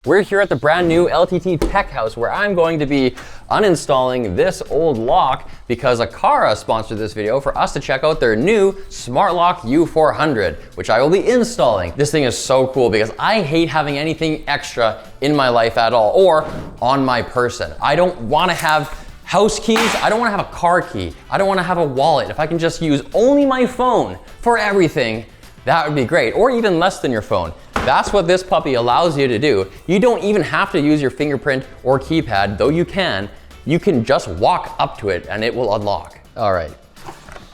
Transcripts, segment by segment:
We're here at the brand new LTT Tech House where I'm going to be uninstalling this old lock because Aqara sponsored this video for us to check out their new Smart Lock U400, which I will be installing. This thing is so cool because I hate having anything extra in my life at all or on my person. I don't want to have house keys. I don't want to have a car key. I don't want to have a wallet. If I can just use only my phone for everything, that would be great, or even less than your phone. That's what this puppy allows you to do. You don't even have to use your fingerprint or keypad, though you can. You can just walk up to it and it will unlock. All right,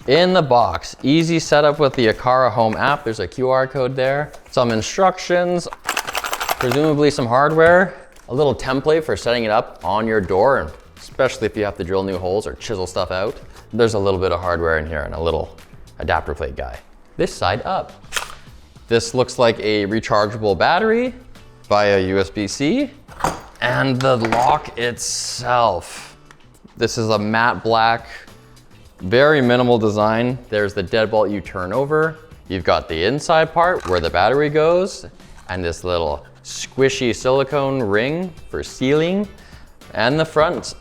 in the box, easy setup with the Aqara Home app. There's a QR code there, some instructions, presumably some hardware, a little template for setting it up on your door, especially if you have to drill new holes or chisel stuff out. There's a little bit of hardware in here and a little adapter plate guy. This side up. This looks like a rechargeable battery via USB-C. And the lock itself. This is a matte black, very minimal design. There's the deadbolt you turn over. You've got the inside part where the battery goes, and this little squishy silicone ring for sealing, and the front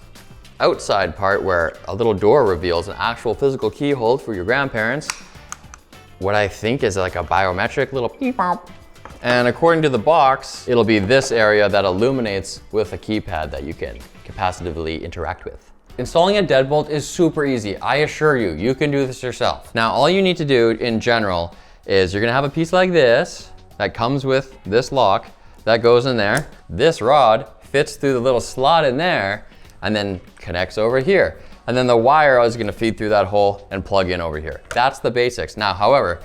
outside part where a little door reveals an actual physical key hold for your grandparents. What I think is like a biometric little beep bop. And according to the box, it'll be this area that illuminates with a keypad that you can capacitively interact with. Installing a deadbolt is super easy. I assure you, you can do this yourself. Now, all you need to do in general is you're gonna have a piece like this that comes with this lock that goes in there. This rod fits through the little slot in there and then connects over here. And then the wire is gonna feed through that hole and plug in over here. That's the basics. Now, however,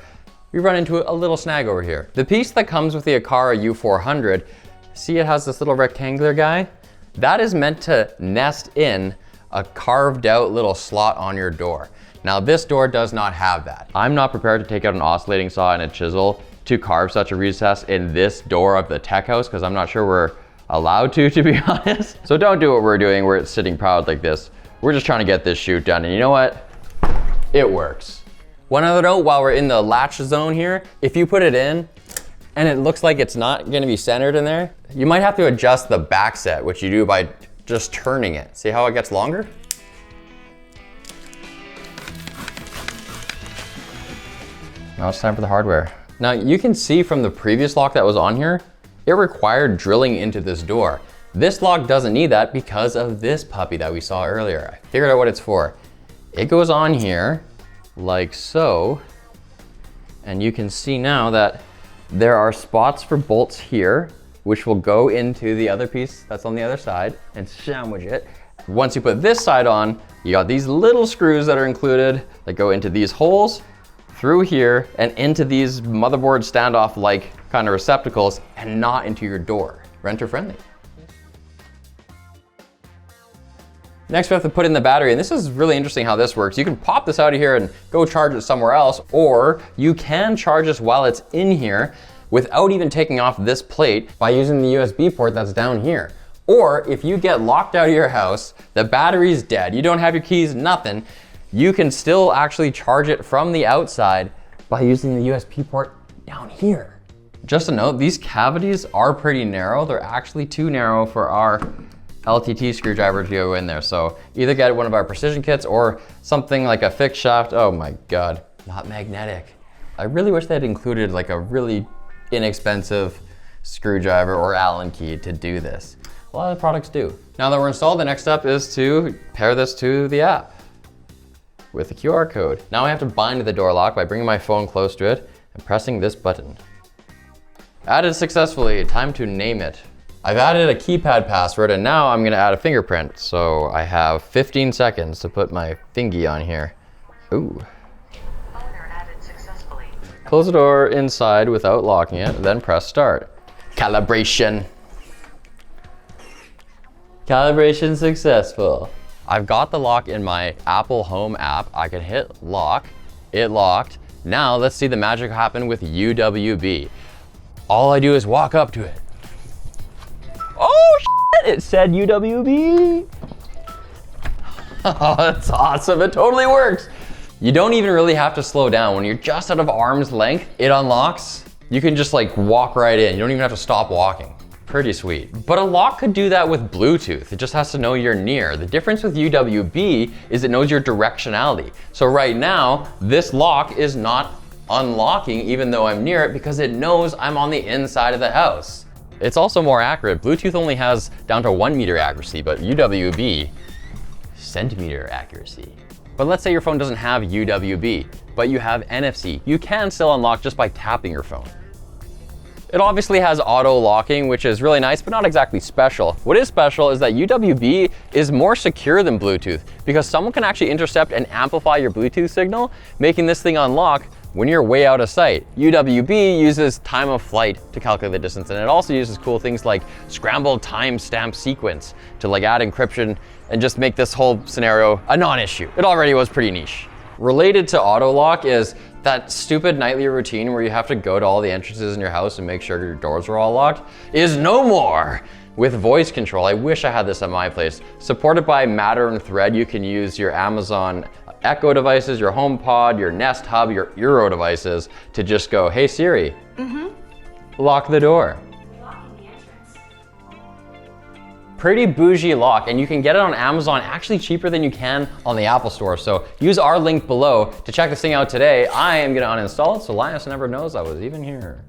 we run into a little snag over here. The piece that comes with the Aqara U400, see it has this little rectangular guy? That is meant to nest in a carved out little slot on your door. Now, this door does not have that. I'm not prepared to take out an oscillating saw and a chisel to carve such a recess in this door of the tech house because I'm not sure we're allowed to be honest. So don't do what we're doing where it's sitting proud like this. We're just trying to get this shoot done, and you know what? It works. One other note, while we're in the latch zone here, if you put it in and it looks like it's not gonna be centered in there, you might have to adjust the back set, which you do by just turning it. See how it gets longer? Now it's time for the hardware. Now you can see from the previous lock that was on here, it required drilling into this door. This lock doesn't need that because of this puppy that we saw earlier. I figured out what it's for. It goes on here like so, and you can see now that there are spots for bolts here, which will go into the other piece that's on the other side and sandwich it. Once you put this side on, you got these little screws that are included that go into these holes, through here, and into these motherboard standoff-like kind of receptacles, and not into your door. Renter friendly. Next, we have to put in the battery, and this is really interesting how this works. You can pop this out of here and go charge it somewhere else, or you can charge this while it's in here without even taking off this plate by using the USB port that's down here. Or if you get locked out of your house, the battery's dead, you don't have your keys, nothing, you can still actually charge it from the outside by using the USB port down here. Just a note, these cavities are pretty narrow. They're actually too narrow for our LTT screwdriver to go in there. So either get one of our precision kits or something like a fixed shaft. Oh my God, not magnetic. I really wish they had included like a really inexpensive screwdriver or Allen key to do this. A lot of the products do. Now that we're installed, the next step is to pair this to the app with the QR code. Now I have to bind the door lock by bringing my phone close to it and pressing this button. Added successfully, time to name it. I've added a keypad password and now I'm gonna add a fingerprint. So I have 15 seconds to put my thingy on here. Ooh. Owner added successfully. Close the door inside without locking it, then press start. Calibration. Calibration successful. I've got the lock in my Apple Home app. I can hit lock, it locked. Now let's see the magic happen with UWB. All I do is walk up to it. Oh shit, it said UWB. Oh, that's awesome, it totally works. You don't even really have to slow down. When you're just out of arm's length, it unlocks. You can just like walk right in. You don't even have to stop walking. Pretty sweet. But a lock could do that with Bluetooth. It just has to know you're near. The difference with UWB is it knows your directionality. So right now, this lock is not unlocking even though I'm near it because it knows I'm on the inside of the house. It's also more accurate. Bluetooth only has down to 1 meter accuracy, but UWB, centimeter accuracy. But let's say your phone doesn't have UWB, but you have NFC. You can still unlock just by tapping your phone. It obviously has auto locking, which is really nice, but not exactly special. What is special is that UWB is more secure than Bluetooth because someone can actually intercept and amplify your Bluetooth signal, making this thing unlock when you're way out of sight. UWB uses time of flight to calculate the distance, and it also uses cool things like scrambled timestamp sequence to like add encryption and just make this whole scenario a non-issue. It already was pretty niche. Related to auto lock is that stupid nightly routine where you have to go to all the entrances in your house and make sure your doors are all locked is no more with voice control. I wish I had this at my place. Supported by Matter and Thread, you can use your Amazon Echo devices, your HomePod, your Nest Hub, your Eero devices to just go, hey Siri, lock the door. Pretty bougie lock, and you can get it on Amazon actually cheaper than you can on the Apple Store. So use our link below to check this thing out today. I am gonna uninstall it so Linus never knows I was even here.